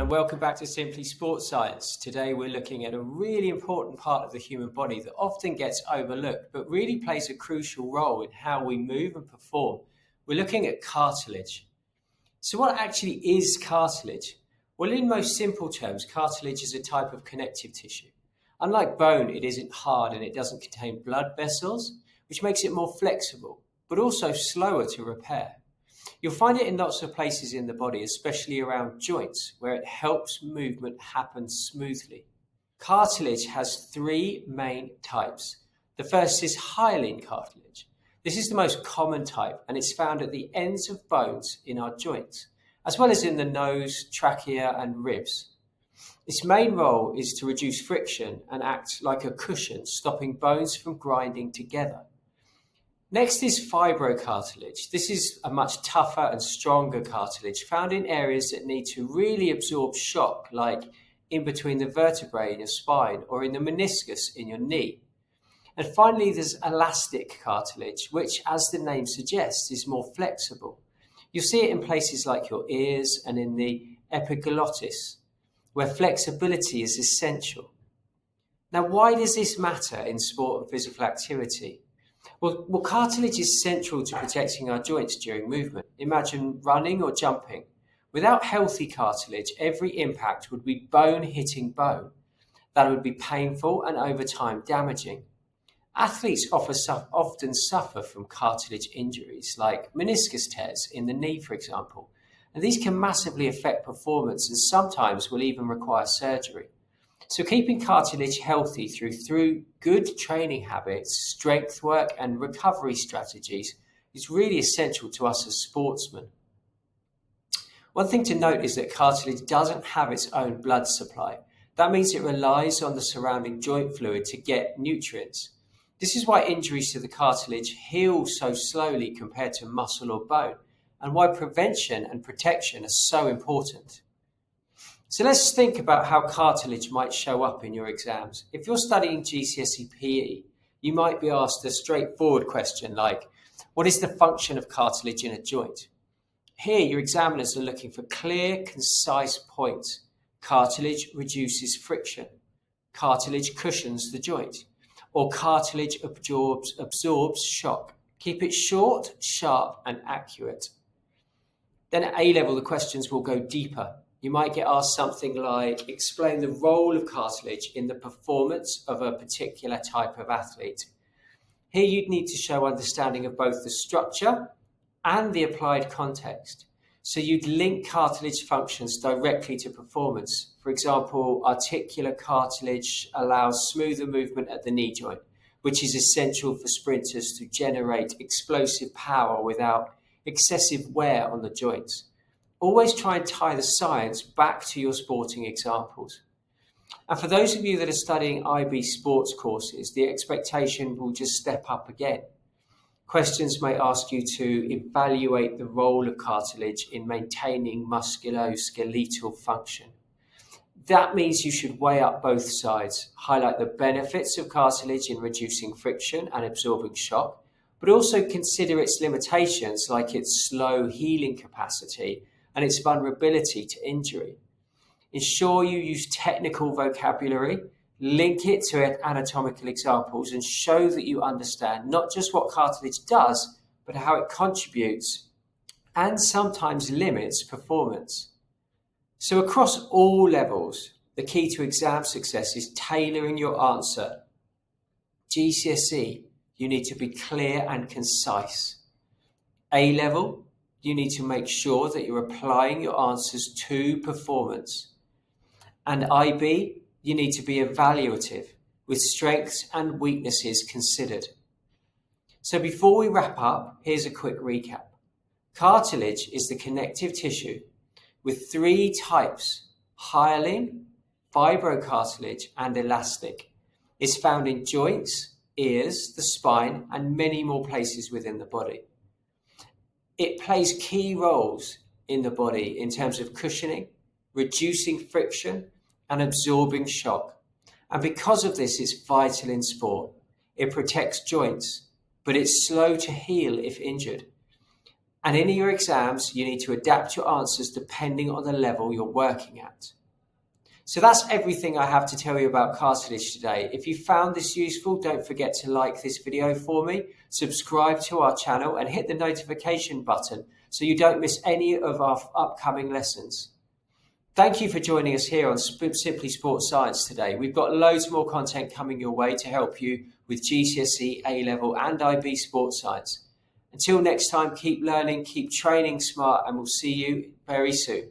and welcome back to Simply Sports Science. Today we're looking at a really important part of the human body that often gets overlooked but really plays a crucial role in how we move and perform. We're looking at cartilage. So what actually is cartilage? Well, in most simple terms, cartilage is a type of connective tissue. Unlike bone, it isn't hard and it doesn't contain blood vessels, which makes it more flexible, but also slower to repair. You'll find it in lots of places in the body, especially around joints, where it helps movement happen smoothly. Cartilage has three main types. The first is hyaline cartilage. This is the most common type, and it's found at the ends of bones in our joints, as well as in the nose, trachea, and ribs. Its main role is to reduce friction and act like a cushion, stopping bones from grinding together. Next is fibrocartilage. This is a much tougher and stronger cartilage found in areas that need to really absorb shock, like in between the vertebrae in your spine or in the meniscus in your knee. And finally, there's elastic cartilage, which, as the name suggests, is more flexible. You'll see it in places like your ears and in the epiglottis, where flexibility is essential. Now, why does this matter in sport and physical activity? Well, cartilage is central to protecting our joints during movement. Imagine running or jumping. Without healthy cartilage, every impact would be bone hitting bone. That would be painful and over time damaging. Athletes often suffer from cartilage injuries like meniscus tears in the knee, for example. And these can massively affect performance and sometimes will even require surgery. So keeping cartilage healthy through good training habits, strength work, and recovery strategies is really essential to us as sportsmen. One thing to note is that cartilage doesn't have its own blood supply. That means it relies on the surrounding joint fluid to get nutrients. This is why injuries to the cartilage heal so slowly compared to muscle or bone, and why prevention and protection are so important. So let's think about how cartilage might show up in your exams. If you're studying GCSE PE, you might be asked a straightforward question like, what is the function of cartilage in a joint? Here, your examiners are looking for clear, concise points. Cartilage reduces friction. Cartilage cushions the joint. Or cartilage absorbs shock. Keep it short, sharp, and accurate. Then at A-level, the questions will go deeper. You might get asked something like, explain the role of cartilage in the performance of a particular type of athlete. Here you'd need to show understanding of both the structure and the applied context. So you'd link cartilage functions directly to performance. For example, articular cartilage allows smoother movement at the knee joint, which is essential for sprinters to generate explosive power without excessive wear on the joints. Always try and tie the science back to your sporting examples. And for those of you that are studying IB sports courses, the expectation will just step up again. Questions may ask you to evaluate the role of cartilage in maintaining musculoskeletal function. That means you should weigh up both sides, highlight the benefits of cartilage in reducing friction and absorbing shock, but also consider its limitations like its slow healing capacity and its vulnerability to injury. Ensure you use technical vocabulary, link it to anatomical examples, and show that you understand not just what cartilage does, but how it contributes and sometimes limits performance. So across all levels, the key to exam success is tailoring your answer. GCSE, you need to be clear and concise. A-level, you need to make sure that you're applying your answers to performance. And IB, you need to be evaluative with strengths and weaknesses considered. So before we wrap up, here's a quick recap. Cartilage is the connective tissue with three types: hyaline, fibrocartilage, and elastic. It's found in joints, ears, the spine, and many more places within the body. It plays key roles in the body in terms of cushioning, reducing friction, and absorbing shock. And because of this, it's vital in sport. It protects joints, but it's slow to heal if injured. And in your exams, you need to adapt your answers depending on the level you're working at. So that's everything I have to tell you about cartilage today. If you found this useful, don't forget to like this video for me, subscribe to our channel and hit the notification button so you don't miss any of our upcoming lessons. Thank you for joining us here on Simply Sports Science today. We've got loads more content coming your way to help you with GCSE, A-Level and IB Sports Science. Until next time, keep learning, keep training smart, and we'll see you very soon.